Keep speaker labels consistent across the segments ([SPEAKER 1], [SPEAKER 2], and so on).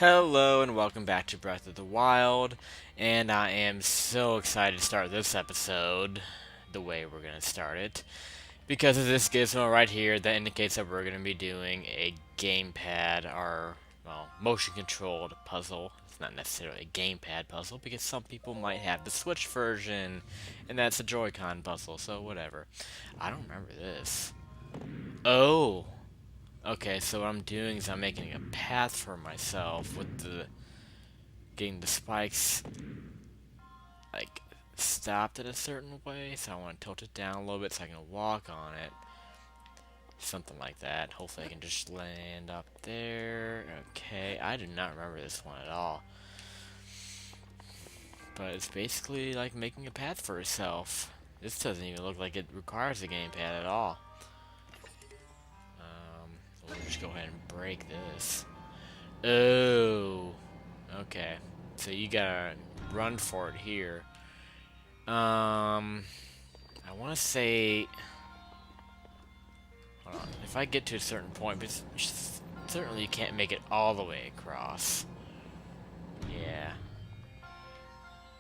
[SPEAKER 1] Hello and welcome back to Breath of the Wild, and I am so excited to start this episode the way we're going to start it, because of this gizmo right here that indicates that we're going to be doing a gamepad, or, well, motion-controlled puzzle. It's not necessarily a gamepad puzzle, because some people might have the Switch version, and that's a Joy-Con puzzle, so whatever. I don't remember this. Oh! Okay, so what I'm doing is I'm making a path for myself with the getting the spikes like stopped in a certain way, so I want to tilt it down a little bit so I can walk on it. Something like that. Hopefully I can just land up there. Okay, I do not remember this one at all. But it's basically like making a path for yourself. This doesn't even look like it requires a gamepad at all. So we'll just go ahead and break this. Oh, okay. So you gotta run for it here. I want to say, hold on. If I get to a certain point, but certainly you can't make it all the way across. Yeah.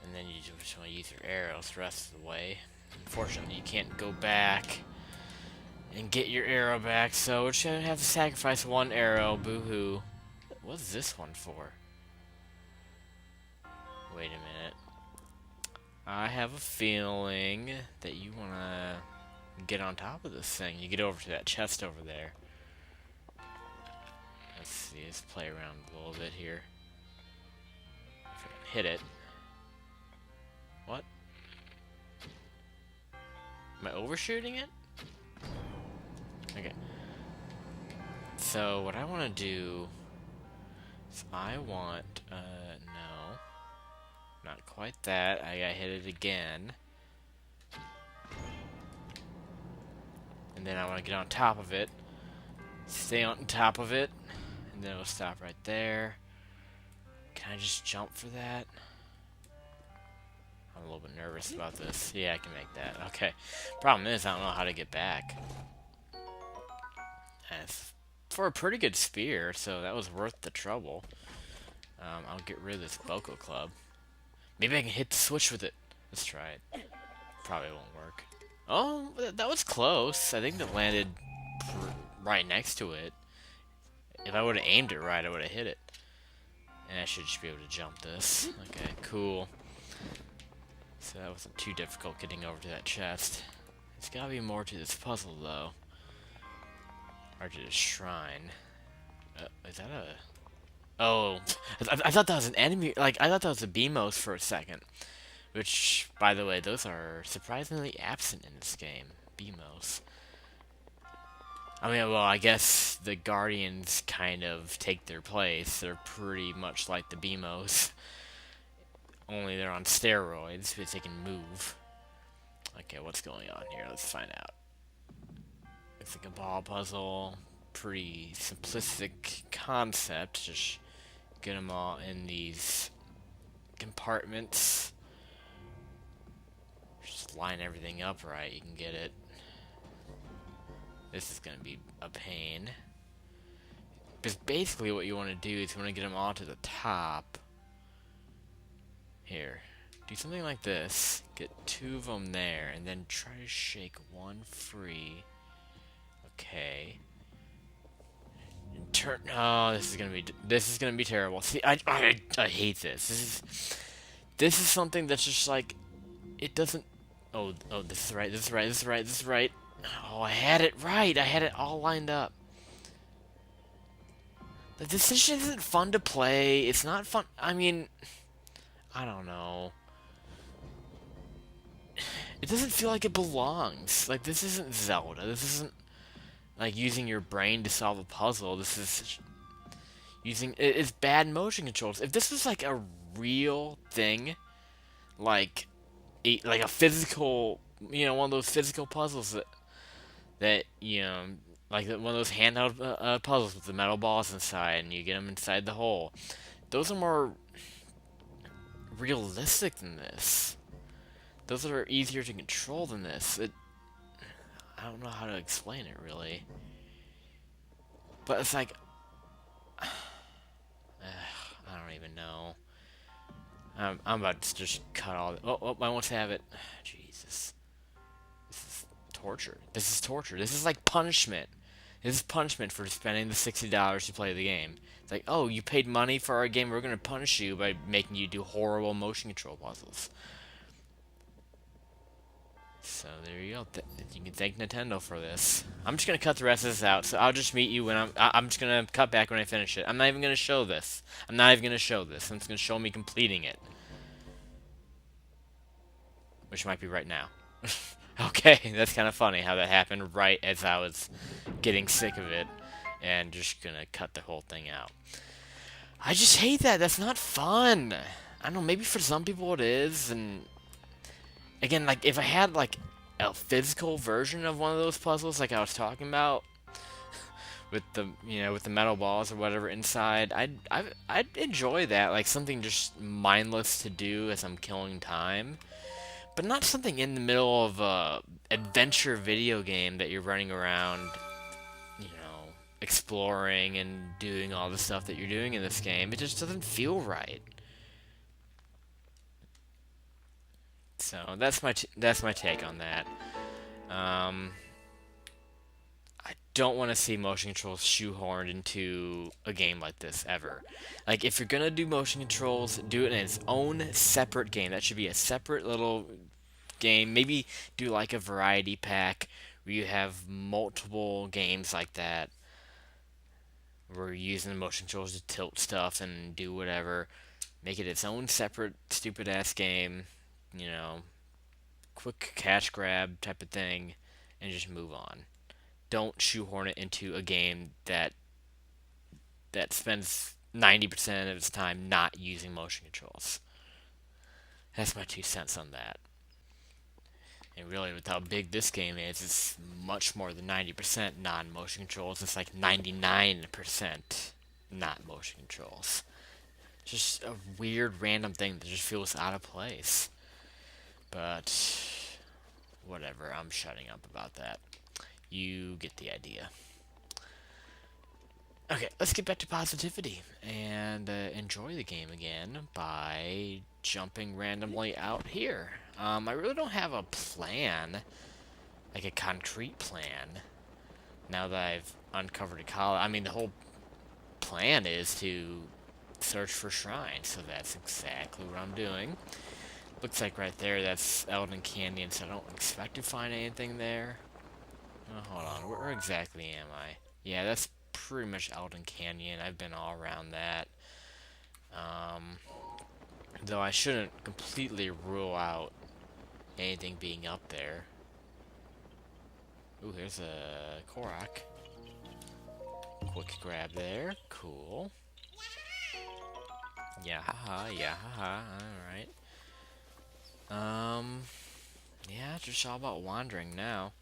[SPEAKER 1] And then you just want to use your arrows the rest of the way. Unfortunately, you can't go back and get your arrow back, so we're just gonna have to sacrifice one arrow. Boo-hoo. What's this one for? Wait a minute. I have a feeling that you want to get on top of this thing. You get over to that chest over there. Let's see, let's play around a little bit here. If I can hit it. What? Am I overshooting it? Okay. So, what I want to do is I want, no. Not quite that. I gotta hit it again. And then I want to get on top of it. Stay on top of it. And then it'll stop right there. Can I just jump for that? I'm a little bit nervous about this. Yeah, I can make that. Okay. Problem is, I don't know how to get back. And it's for a pretty good spear, so that was worth the trouble. I'll get rid of this Boko Club. Maybe I can hit the switch with it. Let's try it. Probably won't work. Oh, that was close. I think that landed right next to it. If I would have aimed it right, I would have hit it. And I should just be able to jump this. Okay, cool. So that wasn't too difficult getting over to that chest. There's gotta be more to this puzzle, though. Or to this shrine. Is that a... Oh, I thought that was an enemy. Like, I thought that was a Beamos for a second. Which, by the way, those are surprisingly absent in this game. Beamos. I mean, well, I guess the Guardians kind of take their place. They're pretty much like the Beamos. Only they're on steroids, because they can move. Okay, what's going on here? Let's find out. It's like a ball puzzle. Pretty simplistic concept. Just get them all in these compartments. Just line everything up right. You can get it. This is going to be a pain. Because basically what you want to do is you want to get them all to the top. Here. Do something like this. Get two of them there. And then try to shake one free. Okay. And turn... Oh, this is gonna be terrible. See, I hate this. This is something that's just like... It doesn't... Oh, this is right, this is right, this is right, this is right. Oh, I had it right. I had it all lined up. But this just isn't fun to play. It's not fun. I mean, I don't know. It doesn't feel like it belongs. Like, this isn't Zelda. This isn't, like, using your brain to solve a puzzle. This is using... It's bad motion controls. If this was, like, a real thing, like a physical... You know, one of those physical puzzles that you know, like one of those handheld puzzles with the metal balls inside, and you get them inside the hole. Those are more realistic than this. Those are easier to control than this. I don't know how to explain it, really. But it's like... no. I'm about to just cut all. Oh, I won't have it. Jesus, this is torture. This is torture. This is like punishment. This is punishment for spending the $60 to play the game. It's like, oh, you paid money for our game. We're gonna punish you by making you do horrible motion control puzzles. So there you go. You can thank Nintendo for this. I'm just gonna cut the rest of this out. So I'll just meet you when I'm just gonna cut back when I finish it. I'm not even gonna show this. I'm not even gonna show this. I'm just gonna show me completing it, which might be right now. Okay, that's kind of funny how that happened right as I was getting sick of it, and just gonna cut the whole thing out. I just hate that. That's not fun. I don't know. Maybe for some people it is, and again, like if I had like a physical version of one of those puzzles, like I was talking about, with the with the metal balls or whatever inside, I'd enjoy that, like something just mindless to do as I'm killing time, but not something in the middle of a adventure video game that you're running around, exploring and doing all the stuff that you're doing in this game. It just doesn't feel right. So that's my take on that. I don't want to see motion controls shoehorned into a game like this ever. Like, if you're gonna do motion controls, do it in its own separate game. That should be a separate little game. Maybe do like a variety pack where you have multiple games like that, where you're using the motion controls to tilt stuff and do whatever. Make it its own separate stupid ass game, you know, quick cash grab type of thing, and just move on. Don't shoehorn it into a game that spends 90% of its time not using motion controls. That's my 2 cents on that. And really, with how big this game is, it's much more than 90% non-motion controls. It's like 99% not motion controls. Just a weird, random thing that just feels out of place. But whatever, I'm shutting up about that. You get the idea. Okay, let's get back to positivity and enjoy the game again by jumping randomly out here. I really don't have a plan, like a concrete plan, now that I've uncovered Akkala. I mean, the whole plan is to search for shrines, so that's exactly what I'm doing. Looks like right there, that's Elden Canyon, so I don't expect to find anything there. Oh, hold on, where exactly am I? Yeah, that's pretty much Elden Canyon. I've been all around that. Though I shouldn't completely rule out anything being up there. Ooh, here's a Korok. Quick grab there. Cool. Yeah, haha, yeah, haha. Alright. Yeah, it's just all about wandering now.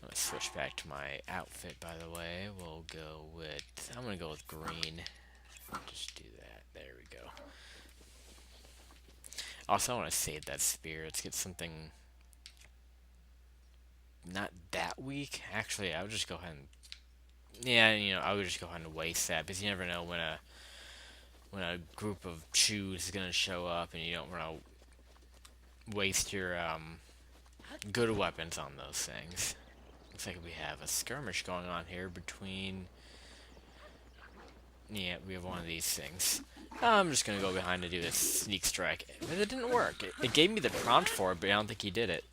[SPEAKER 1] Let's switch back to my outfit, by the way. We'll go with... I'm gonna go with green. Just do that. There we go. Also, I want to save that spear. Let's get something... not that weak. Actually, I would just go ahead and... yeah, I would just go ahead and waste that, because you never know when a group of chews is gonna show up, and you don't want to waste your, good weapons on those things. Looks like we have a skirmish going on here between... yeah, we have one of these things. I'm just gonna go behind to do this sneak strike. But it didn't work. It gave me the prompt for it, but I don't think he did it.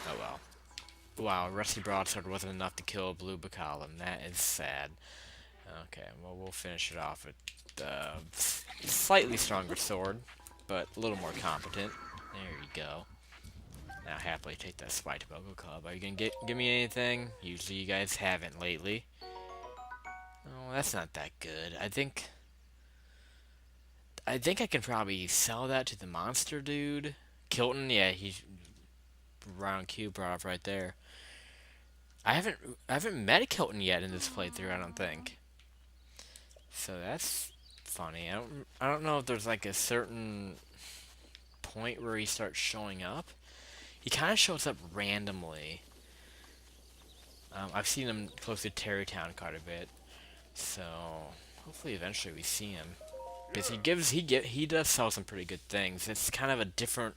[SPEAKER 1] Oh well. Wow, Rusty Broadsword wasn't enough to kill a blue Bacalam. That is sad. Okay, well, we'll finish it off with slightly stronger sword, but a little more competent. There you go. Now happily take that spiked Bogo Club. Are you gonna give me anything? Usually you guys haven't lately. Oh, that's not that good. I think I can probably sell that to the monster dude. Kilton, yeah, he's round Q brought up right there. I haven't met Kilton yet in this playthrough, I don't think. So that's funny. I don't know if there's like a certain point where he starts showing up. He kind of shows up randomly. I've seen him close to Terrytown quite a bit. So Hopefully eventually we see him. Because he does sell some pretty good things. It's kind of a different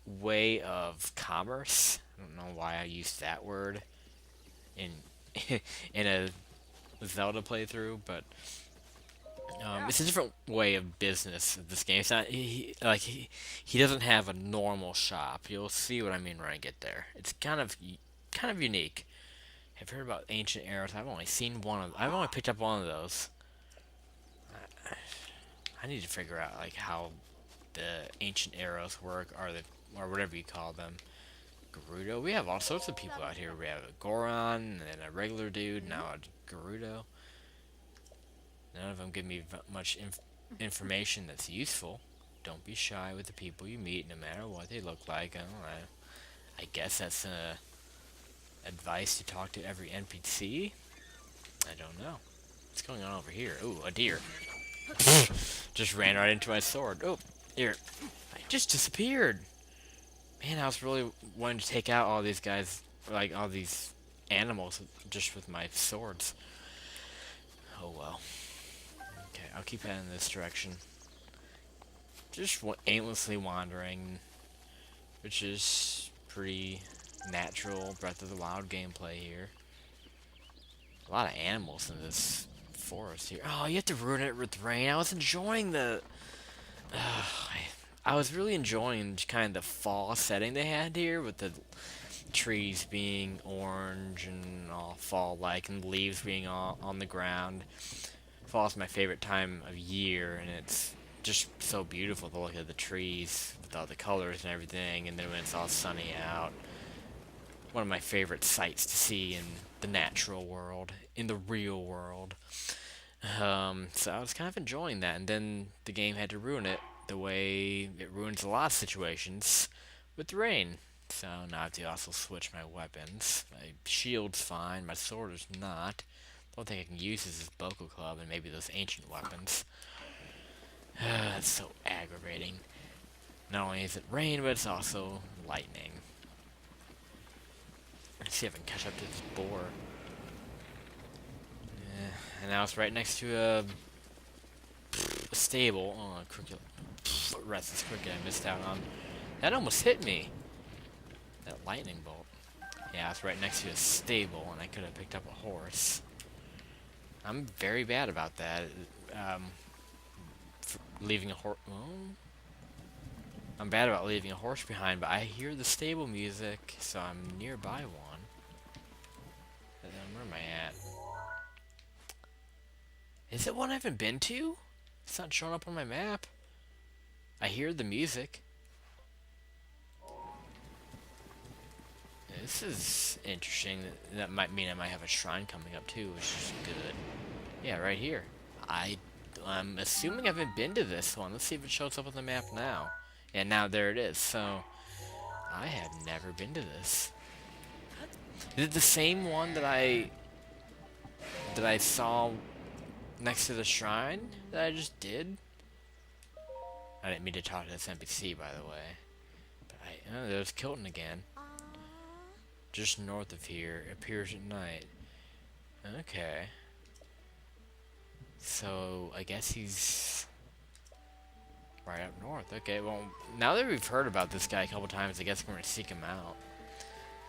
[SPEAKER 1] way of commerce. I don't know why I used that word in in a Zelda playthrough, but it's a different way of business of this game. It's not he doesn't have a normal shop. You'll see what I mean when I get there. It's kind of unique. Have you heard about ancient arrows? I've only picked up one of those. I need to figure out like how the ancient arrows work, or whatever you call them. Gerudo. We have all sorts of people out here. We have a Goron and a regular dude. Now a Gerudo. None of them give me much information that's useful. Don't be shy with the people you meet, no matter what they look like. I don't know. I guess that's advice to talk to every NPC. I don't know. What's going on over here? Ooh, a deer. Just ran right into my sword. Oh, here. I just disappeared. Man, I was really wanting to take out all these guys, like all these animals, just with my swords. Oh well. Okay, I'll keep heading in this direction. Just aimlessly wandering, which is pretty natural Breath of the Wild gameplay here. A lot of animals in this forest here. Oh, you have to ruin it with rain. I was enjoying the... I was really enjoying kind of the fall setting they had here with the trees being orange and all fall-like and leaves being all on the ground. Fall's my favorite time of year, and it's just so beautiful to look at the trees with all the colors and everything, and then when it's all sunny out. One of my favorite sights to see in the natural world, in the real world. So I was kind of enjoying that, and then the game had to ruin it the way it ruins a lot of situations with rain. So now I have to also switch my weapons. My shield's fine, my sword is not. The only thing I can use is this Boko Club and maybe those ancient weapons. That's so aggravating. Not only is it rain, but it's also lightning. Let's see if I can catch up to this boar. Yeah, and now it's right next to a stable. Oh, a cricket. Restless cricket I missed out on. That almost hit me. That lightning bolt. Yeah, it's right next to a stable, and I could have picked up a horse. I'm very bad about that. Leaving a horse. Well, I'm bad about leaving a horse behind, but I hear the stable music, so I'm nearby one. And then where am I at? Is it one I haven't been to? It's not showing up on my map. I hear the music. This is interesting. That might mean I might have a shrine coming up too, which is good. Yeah, right here. I'm assuming I haven't been to this one. Let's see if it shows up on the map now. And now there it is. So I have never been to this. Is it the same one that I saw next to the shrine that I just did? I didn't mean to talk to this NPC, by the way. But oh, there's Kilton again. Just north of here. Appears at night. Okay. So, I guess he's right up north. Okay, well, now that we've heard about this guy a couple times, I guess we're going to seek him out.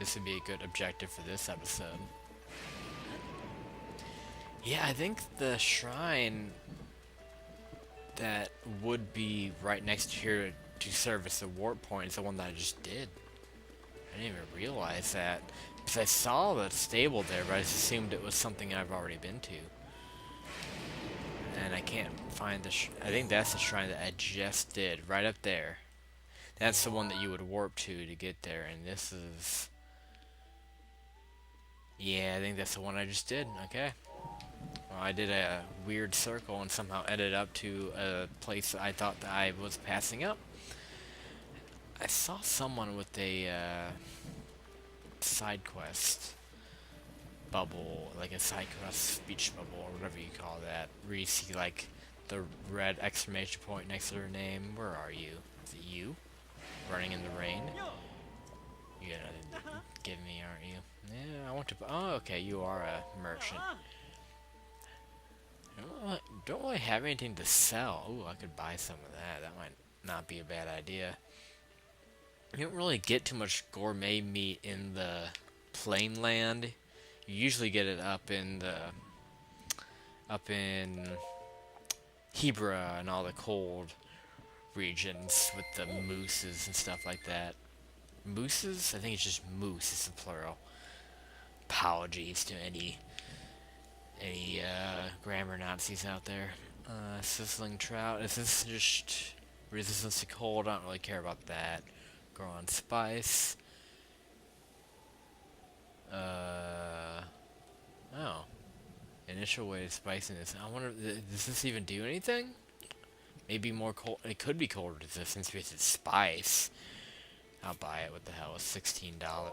[SPEAKER 1] This would be a good objective for this episode. Yeah, I think the shrine that would be right next to here to serve as the warp point is the one that I just did. I didn't even realize that. Because I saw the stable there, but I just assumed it was something I've already been to. And I can't find the I think that's the shrine that I just did, right up there. That's the one that you would warp to get there, and this is... Yeah, I think that's the one I just did. Okay. Well, I did a weird circle and somehow ended up to a place that I thought that I was passing up. I saw someone with a side quest bubble, like a side quest speech bubble or whatever you call that, where you see like the red exclamation point next to their name. Where are you? Is it you? Running in the rain? You got nothing to give me, aren't you? Yeah, I want to... Oh, okay, you are a merchant. Don't really have anything to sell. Ooh, I could buy some of that. That might not be a bad idea. You don't really get too much gourmet meat in the plain land. You usually get it up in Hebra and all the cold regions with the mooses and stuff like that. Mooses? I think it's just moose. It's the plural. Apologies to any grammar Nazis out there. Sizzling trout. Is this just resistance to cold? I don't really care about that. Grow on spice. Oh. Initial way of spicing this. I wonder, does this even do anything? Maybe more cold. It could be cold resistance because it's spice. I'll buy it. What the hell? It's $16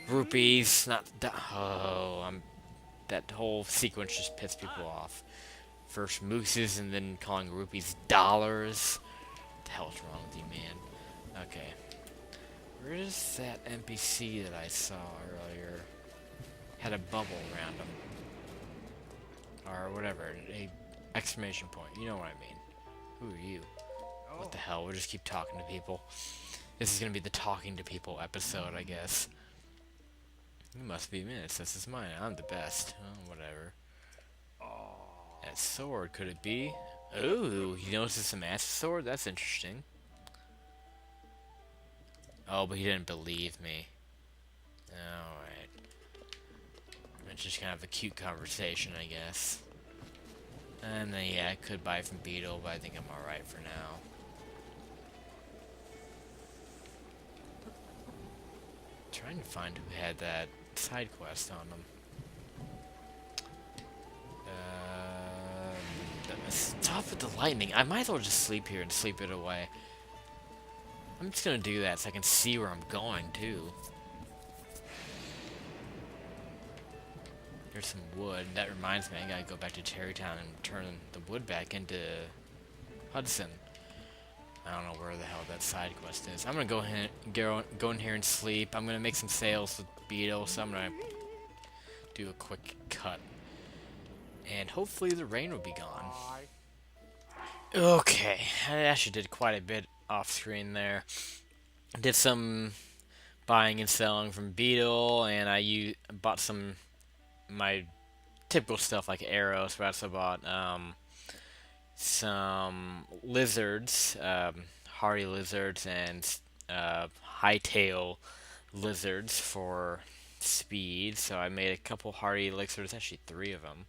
[SPEAKER 1] rupees. Not. Oh, that whole sequence just pissed people off. First mooses and then calling rupees dollars. What the hell's wrong with you, man? Okay. Where is that NPC that I saw earlier? Had a bubble around him. Or whatever. A exclamation point. You know what I mean. Who are you? What the hell? We'll just keep talking to people. This is gonna be the talking to people episode, I guess. You must be minutes. This is mine. I'm the best. Oh, whatever. That sword, could it be? Ooh, he knows it's a master sword? That's interesting. Oh, but he didn't believe me. Alright. It's just kind of a cute conversation, I guess. And then, yeah, I could buy from Beetle, but I think I'm alright for now. Trying to find who had that side quest on them. Stop with the lightning. I might as well just sleep here and sleep it away. I'm just gonna do that so I can see where I'm going, too. There's some wood. That reminds me, I gotta go back to Terrytown and turn the wood back into Hudson. I don't know where the hell that side quest is. I'm gonna go in here and sleep. I'm gonna make some sales with Beetle, so I'm gonna do a quick cut. And hopefully the rain will be gone. Okay, I actually did quite a bit off screen there. Did some buying and selling from Beetle, and I bought some my typical stuff like arrows. But I also bought some lizards, hardy lizards, and hightail lizards for speed. So I made a couple hardy lizards, actually 3 of them.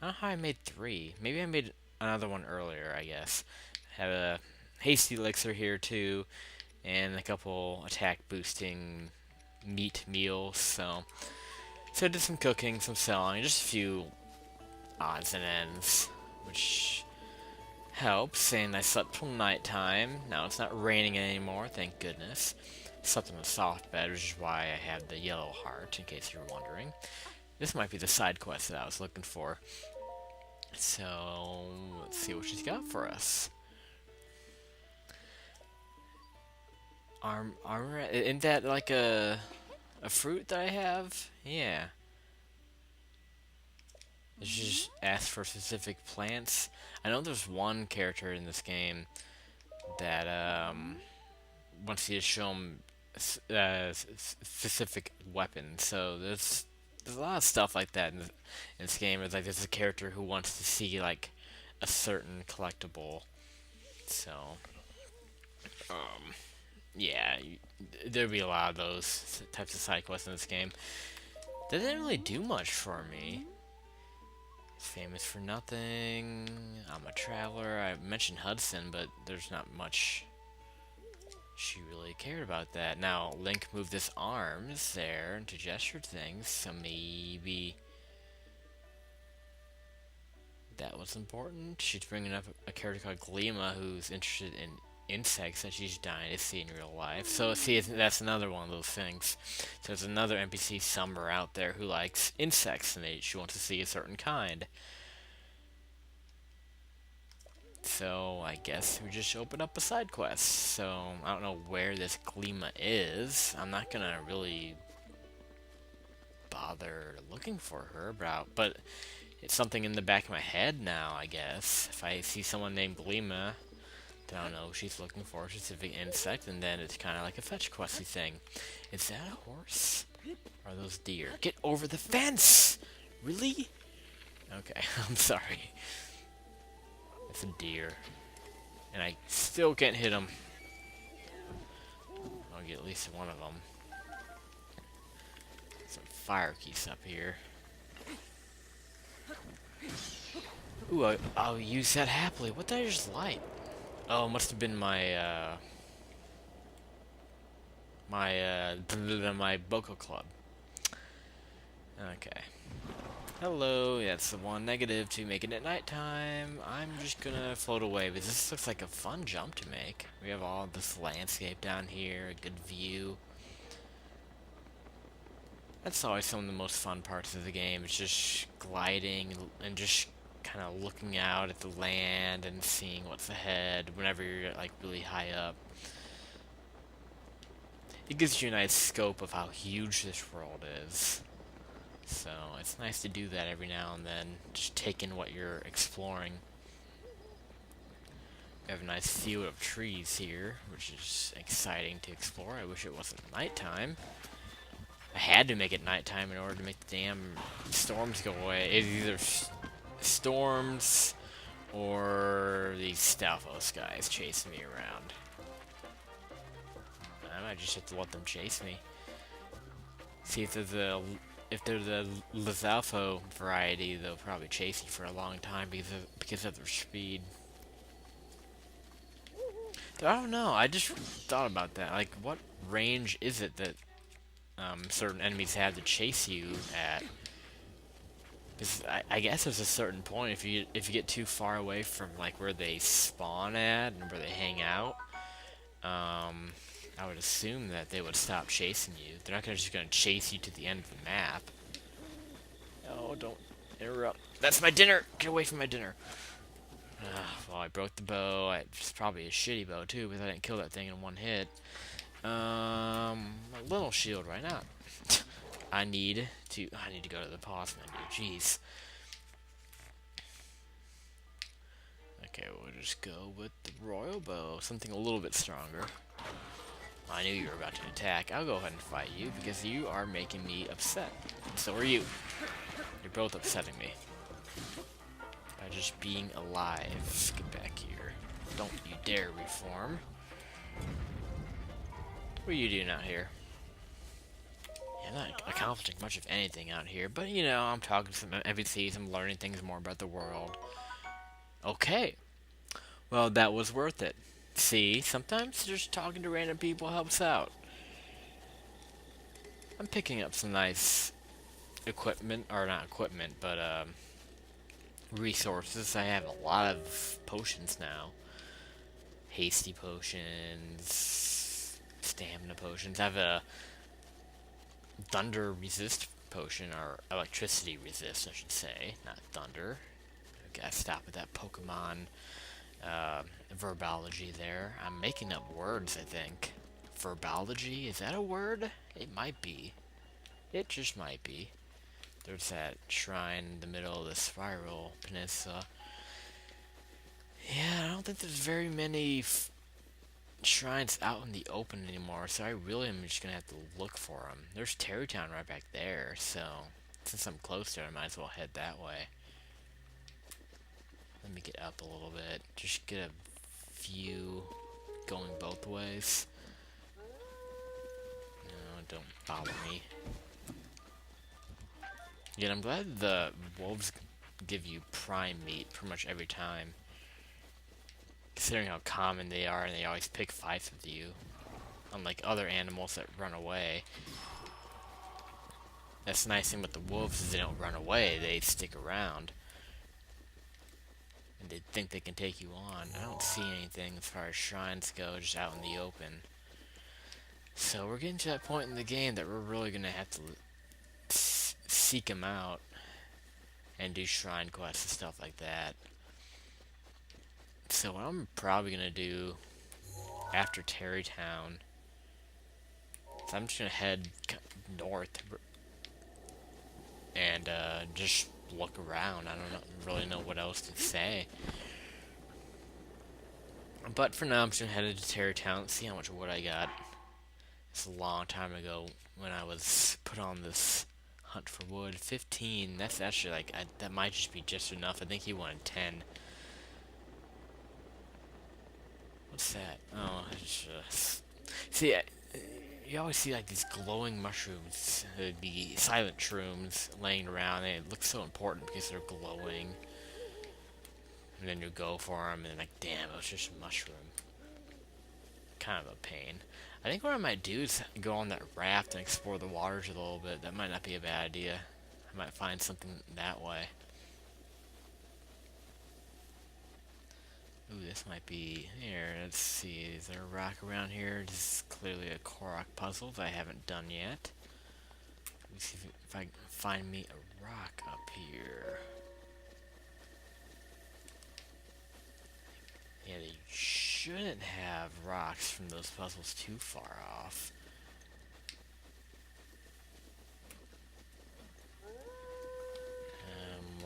[SPEAKER 1] I don't know how I made 3. Maybe I made another one earlier, I guess. Have a hasty elixir here too, and a couple attack boosting meat meals. So I did some cooking, some selling, just a few odds and ends, which helps. And I slept till nighttime. Now it's not raining anymore, thank goodness. Slept on a soft bed, which is why I had the yellow heart, in case you were wondering. This might be the side quest that I was looking for. So, let's see what she's got for us. Armor, isn't that like a fruit that I have? Yeah. Did you just ask for specific plants? I know there's one character in this game that, wants you to show him specific weapons. So there's a lot of stuff like that in this game. It's like there's a character who wants to see like a certain collectible. So, yeah, there'll be a lot of those types of side quests in this game. That didn't really do much for me. Famous for nothing. I'm a traveler. I mentioned Hudson, but there's not much she really cared about that. Now, Link moved his arms there to gesture things, so maybe that was important. She's bringing up a character called Gleema who's interested in insects that she's dying to see in real life. So, see, that's another one of those things. So there's another NPC somewhere out there who likes insects, and she wants to see a certain kind. So, I guess we just open up a side quest. So, I don't know where this Gleema is. I'm not gonna really bother looking for her, but It's something in the back of my head now, I guess. If I see someone named Gleema, then I'll know she's looking for a specific insect, and then it's kind of like a fetch questy thing. Is that a horse? Or are those deer? Get over the fence! Really? Okay, I'm sorry. It's a deer. And I still can't hit him. I'll get at least one of them. Some fire keys up here. Ooh, I'll use that happily. What did I just light? Oh, it must have been my Boko Club. Okay. Hello, that's the one negative to making it nighttime. I'm just gonna float away, but this looks like a fun jump to make. We have all this landscape down here, a good view. That's always some of the most fun parts of the game. It's just gliding and just kind of looking out at the land and seeing what's ahead whenever you're like really high up. It gives you a nice scope of how huge this world is. So it's nice to do that every now and then, just take in what you're exploring. We have a nice field of trees here, which is exciting to explore. I wish it wasn't nighttime. I had to make it nighttime in order to make the damn storms go away. It's either storms or these Stalfos guys chasing me around. I might just have to let them chase me. See if there's a Lizalfo variety, they'll probably chase you for a long time because of their speed. I don't know. I just thought about that. Like, what range is it that certain enemies have to chase you at? Because I guess there's a certain point if you get too far away from like where they spawn at and where they hang out. I would assume that they would stop chasing you. They're not just gonna chase you to the end of the map. Oh, don't interrupt. That's my dinner! Get away from my dinner! Well, I broke the bow. It's probably a shitty bow, too, because I didn't kill that thing in one hit. A little shield, why not? I need to go to the pause menu. Jeez. Okay, we'll just go with the royal bow. Something a little bit stronger. I knew you were about to attack. I'll go ahead and fight you, because you are making me upset. And so are you. You're both upsetting me. By just being alive. Get back here. Don't you dare reform. What are you doing out here? Yeah, I'm not accomplishing much of anything out here, but you know, I'm talking to some NPCs, I'm learning things more about the world. Okay. Well, that was worth it. See, sometimes just talking to random people helps out. I'm picking up some nice equipment, or not equipment, but resources. I have a lot of potions now. Hasty potions, stamina potions. I have a thunder resist potion, or electricity resist, I should say, not thunder. I gotta stop with that Pokemon verbology there. I'm making up words, I think. Verbology, is that a word? It might be. It just might be. There's that shrine in the middle of the Spiral Peninsula. Yeah, I don't think there's very many shrines out in the open anymore, so I really am just gonna have to look for them. There's Terrytown right back there, so since I'm close to it, I might as well head that way. Let me get up a little bit, just get a view going both ways. No, don't bother me. Yet I'm glad the wolves give you prime meat pretty much every time. Considering how common they are and they always pick fights with you. Unlike other animals that run away. That's the nice thing about the wolves is they don't run away, they stick around. And they think they can take you on. I don't see anything as far as shrines go, just out in the open. So we're getting to that point in the game that we're really going to have to seek them out and do shrine quests and stuff like that. So what I'm probably going to do after Terrytown, so I'm just going to head north and just look around. I don't really know what else to say. But for now, I'm just gonna head into Terrytown, see how much wood I got. It's a long time ago when I was put on this hunt for wood. 15. That's actually like that might just be just enough. I think he wanted 10. What's that? Oh, it's just see. You always see like these glowing mushrooms, the silent shrooms laying around. And it looks so important because they're glowing. And then you go for them, and like, damn, it was just a mushroom. Kind of a pain. I think what I might do is go on that raft and explore the waters a little bit. That might not be a bad idea. I might find something that way. Ooh, this might be... Here, let's see. Is there a rock around here? This is clearly a Korok puzzle that I haven't done yet. Let me see if I can find me a rock up here. Yeah, they shouldn't have rocks from those puzzles too far off.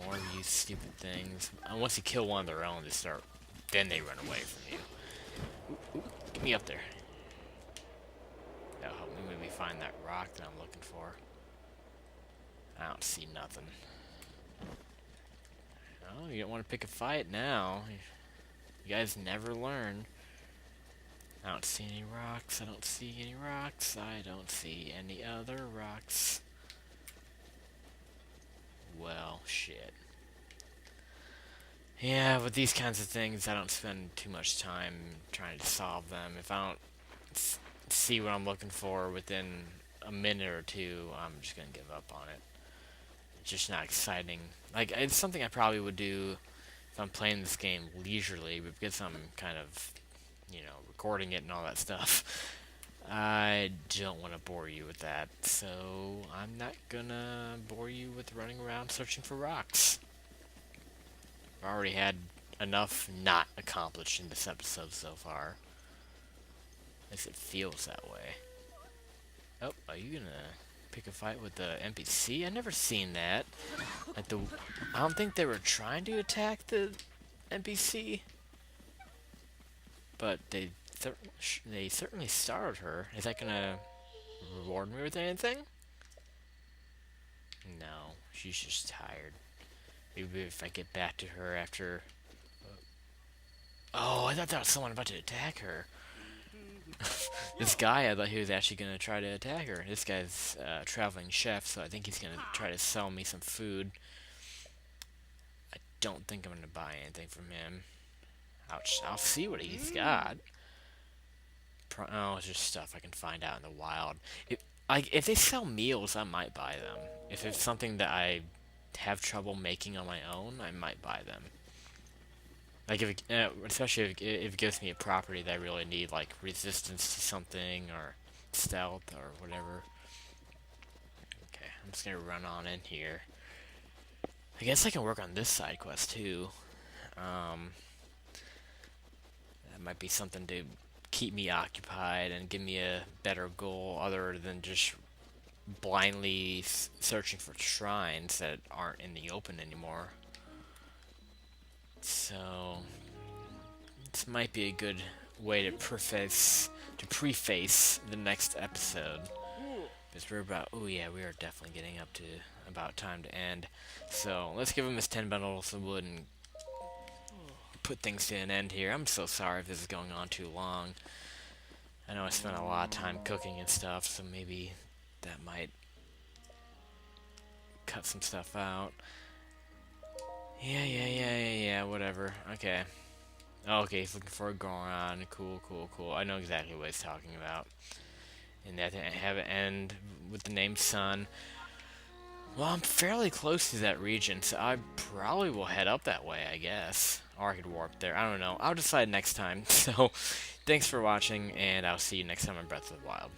[SPEAKER 1] More of these stupid things. And once you kill one of their own, then they run away from you. Ooh, ooh, get me up there. That'll help me maybe find that rock that I'm looking for. I don't see nothing. Oh, you don't want to pick a fight now. You guys never learn. I don't see any rocks. I don't see any rocks. I don't see any other rocks. Well, shit. Yeah, with these kinds of things, I don't spend too much time trying to solve them. If I don't see what I'm looking for within a minute or two, I'm just gonna give up on it. It's just not exciting. Like, it's something I probably would do if I'm playing this game leisurely, but because I'm kind of, recording it and all that stuff, I don't want to bore you with that, so I'm not gonna bore you with running around searching for rocks. I've already had enough not accomplished in this episode so far. At least it feels that way. Oh, are you gonna pick a fight with the NPC? I never seen that. Like I don't think they were trying to attack the NPC, but they certainly startled her. Is that gonna reward me with anything? No, she's just tired. Maybe if I get back to her after... Oh, I thought that was someone about to attack her. This guy, I thought he was actually going to try to attack her. This guy's a traveling chef, so I think he's going to try to sell me some food. I don't think I'm going to buy anything from him. I'll see what he's got. Oh, it's just stuff I can find out in the wild. If they sell meals, I might buy them. If it's something that I have trouble making on my own, I might buy them. Like especially if it gives me a property that I really need, like resistance to something or stealth or whatever. Okay, I'm just gonna run on in here. I guess I can work on this side quest too. That might be something to keep me occupied and give me a better goal other than just blindly searching for shrines that aren't in the open anymore. So this might be a good way to preface the next episode, because we're about we are definitely getting up to about time to end. So let's give him his 10 bundles of wood and put things to an end here. I'm so sorry if this is going on too long. I know I spent a lot of time cooking and stuff, so maybe that might cut some stuff out. Yeah, whatever. Okay. Okay, he's looking for a Goron. Cool. I know exactly what he's talking about. And that I have it end with the name Sun. Well, I'm fairly close to that region, so I probably will head up that way, I guess. Or I could warp there. I don't know. I'll decide next time. So, thanks for watching, and I'll see you next time on Breath of the Wild.